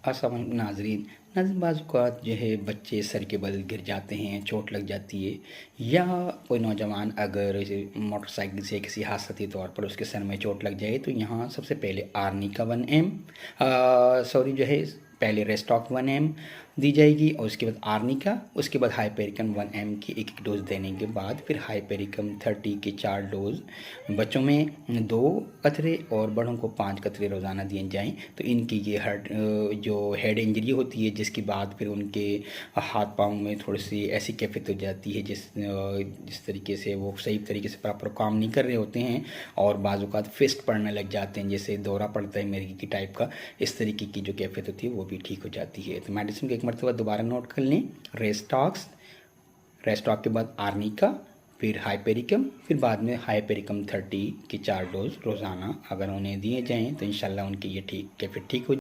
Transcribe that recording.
अस्सलाम नाजरीन। बाज़ औक़ात जो है बच्चे सर के बल गिर जाते हैं, चोट लग जाती है, या कोई नौजवान अगर जैसे मोटरसाइकिल से किसी हादसाती तौर पर उसके सर में चोट लग जाए तो यहाँ सबसे पहले आर्निका 1 एम सॉरी जो है पहले रेस्टॉक 1 एम दी जाएगी और उसके बाद आर्निका, उसके बाद हाइपेरिकम 1 एम की एक डोज़ देने के बाद फिर हाइपेरिकम 30 के 4 डोज़ बच्चों में 2 कतरे और बड़ों को 5 कतरे रोज़ाना दिए जाएँ। तो इनकी ये जो हेड इंजरी होती है जिसके बाद फिर उनके हाथ पाँव में थोड़ी सी ऐसी कैफियत हो जाती है जिस तरीके से वो सही तरीके से प्रॉपर काम नहीं कर रहे होते हैं और बाज़ औक़ात फिस्ट पड़ने लग जाते हैं, जैसे दौरा पड़ता है मिर्गी की टाइप का, इस तरीके की जो कैफियत होती है वो भी ठीक हो जाती है। तो मेडिसिन को एक मरतबा दोबारा नोट कर लें। रेस्टॉक के बाद आर्निका, फिर हाइपेरिकम, फिर बाद में हाइपेरिकम 30 की 4 डोज रोज़ाना अगर उन्हें दिए जाएँ तो इंशाल्लाह उनकी ये कैफियत ठीक हो